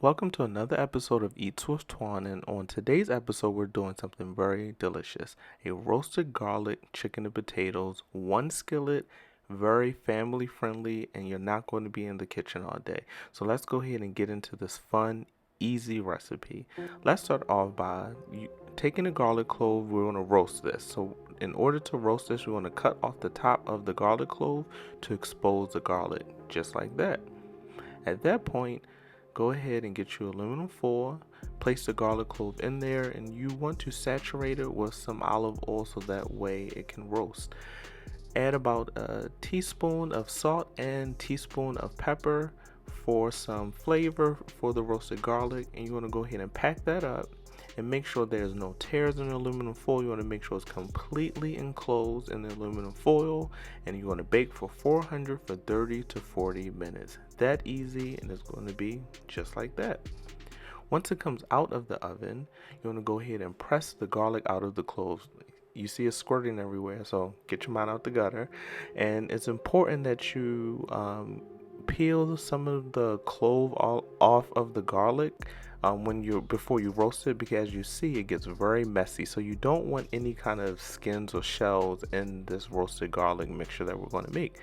Welcome to another episode of Eats with Twan, and on today's episode we're doing something very delicious. A roasted garlic chicken and potatoes, one skillet, very family friendly, and you're not going to be in the kitchen all day. So let's go ahead and get into this fun, easy recipe. Let's start off by taking the garlic clove. We're going to roast this. So in order to roast this, we're going to cut off the top of the garlic clove to expose the garlic, just like that. At that point, go ahead and get your aluminum foil, place the garlic clove in there, and you want to saturate it with some olive oil so that way it can roast. Add about a teaspoon of salt and teaspoon of pepper for some flavor for the roasted garlic, and you want to go ahead and pack that up and make sure there's no tears in the aluminum foil. You want to make sure it's completely enclosed in the aluminum foil, and you're going to bake for 400 for 30 to 40 minutes. That easy, and it's going to be just like that. Once it comes out of the oven, you want to go ahead and press the garlic out of the cloves. You see it squirting everywhere, so get your mind out the gutter. And it's important that you peel some of the clove off of the garlic before you roast it, because as you see, it gets very messy. So you don't want any kind of skins or shells in this roasted garlic mixture that we're going to make.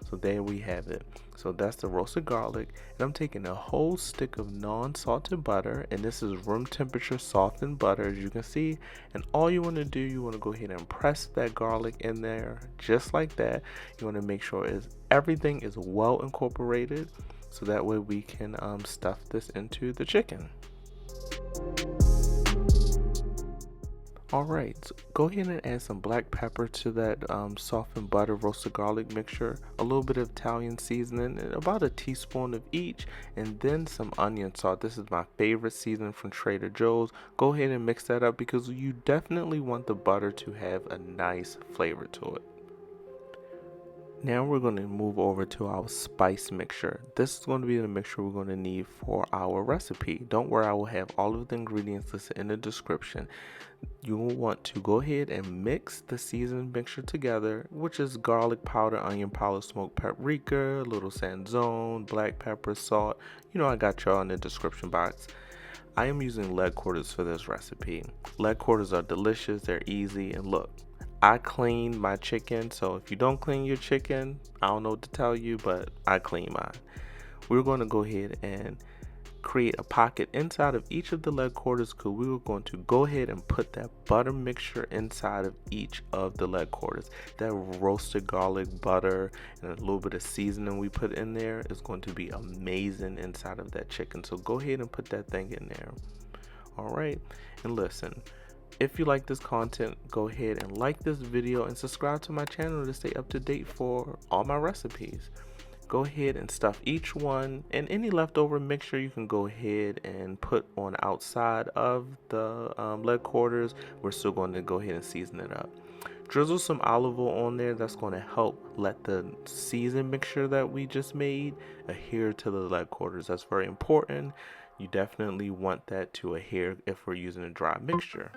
So there we have it. So that's the roasted garlic, and I'm taking a whole stick of non-salted butter, and this is room temperature softened butter, as you can see. And all you want to do, you want to go ahead and press that garlic in there just like that. You want to make sure everything is well incorporated, so that way we can stuff this into the chicken. Alright, so go ahead and add some black pepper to that softened butter roasted garlic mixture, a little bit of Italian seasoning, and about a teaspoon of each, and then some onion salt. This is my favorite seasoning from Trader Joe's. Go ahead and mix that up because you definitely want the butter to have a nice flavor to it. Now we're going to move over to our spice mixture. This is going to be the mixture we're going to need for our recipe. Don't worry, I will have all of the ingredients listed in the description. You will want to go ahead and mix the seasoned mixture together, which is garlic powder, onion powder, smoked paprika, little Sazon, black pepper, salt. I got y'all in the description box. I am using leg quarters for this recipe. Leg quarters are delicious, they're easy, and look, I cleaned my chicken, so if you don't clean your chicken, I don't know what to tell you, but I clean mine. We're going to go ahead and create a pocket inside of each of the leg quarters, because we were going to go ahead and put that butter mixture inside of each of the leg quarters. That roasted garlic butter and a little bit of seasoning we put in there is going to be amazing inside of that chicken. So go ahead and put that thing in there. All right, and listen, if you like this content, go ahead and like this video and subscribe to my channel to stay up to date for all my recipes. Go ahead and stuff each one, and any leftover mixture you can go ahead and put on outside of the leg quarters. We're still going to go ahead and season it up. Drizzle some olive oil on there. That's going to help let the seasoned mixture that we just made adhere to the leg quarters. That's very important. You definitely want that to adhere if we're using a dry mixture.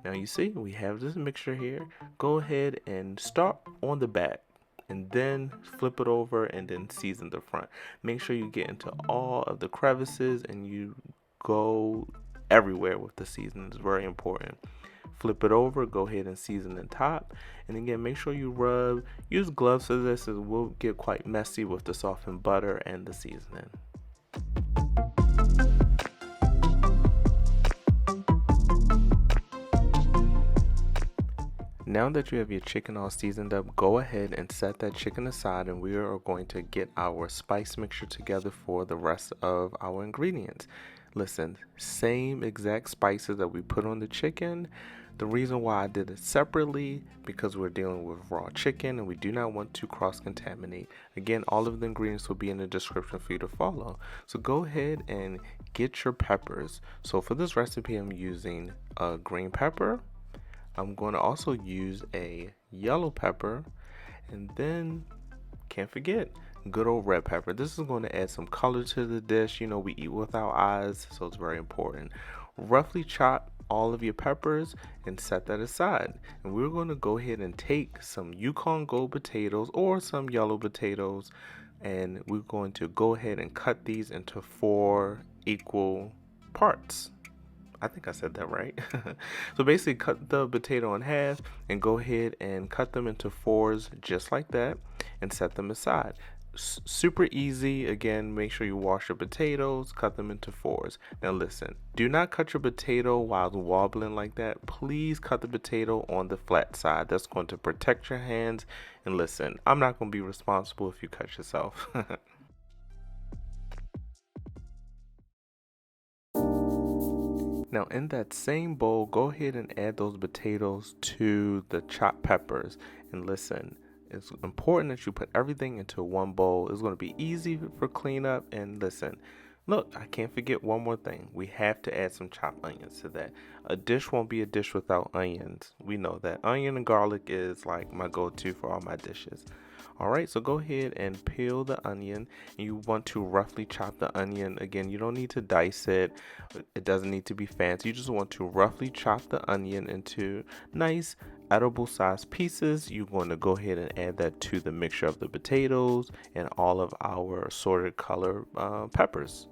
Now you see we have this mixture here. Go ahead and start on the back and then flip it over and then season the front. Make sure you get into all of the crevices and you go everywhere with the seasoning. It's very important. Flip it over, go ahead and season the top, and again make sure you rub. Use gloves for this, as it will get quite messy with the softened butter and the seasoning. Now that you have your chicken all seasoned up, go ahead and set that chicken aside, and we are going to get our spice mixture together for the rest of our ingredients. Listen, same exact spices that we put on the chicken. The reason why I did it separately, because we're dealing with raw chicken and we do not want to cross-contaminate. Again, all of the ingredients will be in the description for you to follow. So go ahead and get your peppers. So for this recipe, I'm using a green pepper. I'm going to also use a yellow pepper, and then can't forget good old red pepper. This is going to add some color to the dish. We eat with our eyes, so it's very important. Roughly chop all of your peppers and set that aside, and we're going to go ahead and take some Yukon Gold potatoes or some yellow potatoes and we're going to go ahead and cut these into 4 equal parts. I think I said that right. So basically cut the potato in half and go ahead and cut them into 4s just like that and set them aside. Super easy. Again, make sure you wash your potatoes, cut them into 4s. Now listen, do not cut your potato while wobbling like that. Please cut the potato on the flat side. That's going to protect your hands. And listen, I'm not going to be responsible if you cut yourself. Now in that same bowl, go ahead and add those potatoes to the chopped peppers. And listen, it's important that you put everything into one bowl. It's going to be easy for cleanup. And listen, look, I can't forget one more thing. We have to add some chopped onions to that. A dish won't be a dish without onions. We know that. Onion and garlic is like my go-to for all my dishes. Alright, so go ahead and peel the onion. You want to roughly chop the onion. Again, you don't need to dice it. It doesn't need to be fancy. You just want to roughly chop the onion into nice edible sized pieces. You're going to go ahead and add that to the mixture of the potatoes and all of our assorted color peppers.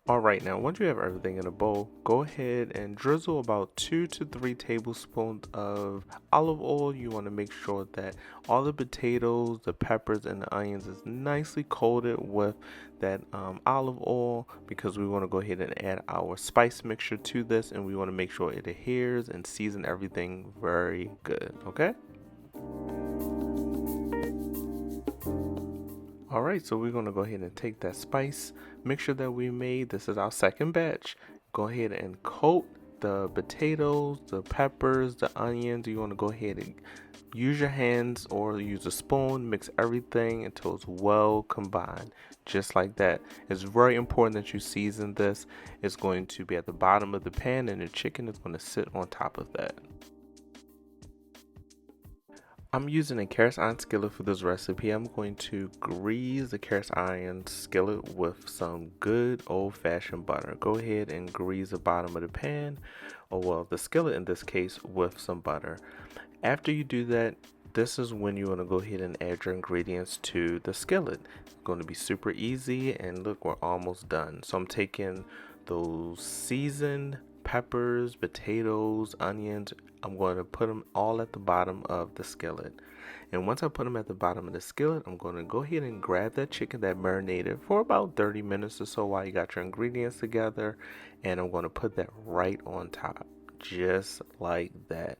Alright, now once you have everything in a bowl, go ahead and drizzle about 2 to 3 tablespoons of olive oil. You want to make sure that all the potatoes, the peppers, and the onions is nicely coated with that olive oil, because we want to go ahead and add our spice mixture to this, and we want to make sure it adheres and season everything very good, okay? Alright, so we're going to go ahead and take that spice mixture that we made. This is our second batch. Go ahead and coat the potatoes, the peppers, the onions. You want to go ahead and use your hands or use a spoon, mix everything until it's well combined, just like that. It's very important that you season this. It's going to be at the bottom of the pan, and the chicken is going to sit on top of that. I'm using a cast iron skillet for this recipe. I'm going to grease the cast iron skillet with some good old-fashioned butter. Go ahead and grease the bottom of the pan, or well, the skillet in this case, with some butter. After you do that, this is when you want to go ahead and add your ingredients to the skillet. It's going to be super easy, and look, we're almost done. So I'm taking those seasoned peppers, potatoes, onions. I'm going to put them all at the bottom of the skillet. And once I put them at the bottom of the skillet, I'm going to go ahead and grab that chicken that marinated for about 30 minutes or so while you got your ingredients together. And I'm going to put that right on top, just like that.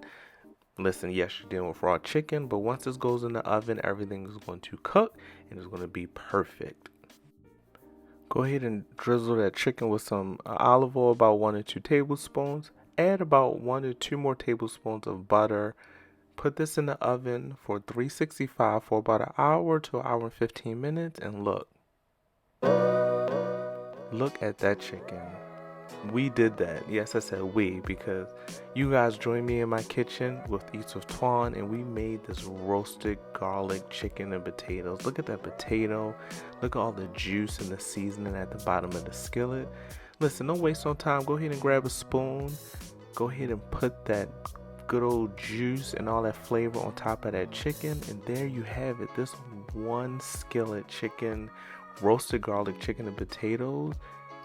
Listen, yes, you're dealing with raw chicken, but once this goes in the oven, everything is going to cook and it's going to be perfect. Go ahead and drizzle that chicken with some olive oil, about 1 or 2 tablespoons. Add about 1 or 2 more tablespoons of butter. Put this in the oven for 365 for about an hour to an hour and 15 minutes. And look at that chicken. We did that. Yes, I said we, because you guys joined me in my kitchen with Eats with Twan, and we made this roasted garlic chicken and potatoes. Look at that potato. Look at all the juice and the seasoning at the bottom of the skillet. Listen, don't waste no time. Go ahead and grab a spoon. Go ahead and put that good old juice and all that flavor on top of that chicken, and there you have it. This one skillet chicken, roasted garlic chicken and potatoes,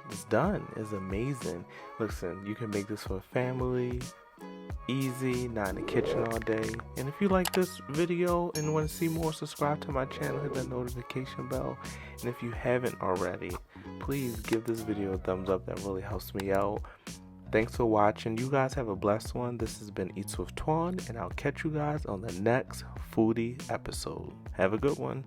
it's done. It's amazing. Listen, you can make this for a family, easy, not in the kitchen all day. And if you like this video and want to see more, subscribe to my channel, hit that notification bell. And if you haven't already, please give this video a thumbs up. That really helps me out. Thanks for watching. You guys have a blessed one. This has been Eats with Twan, and I'll catch you guys on the next foodie episode. Have a good one.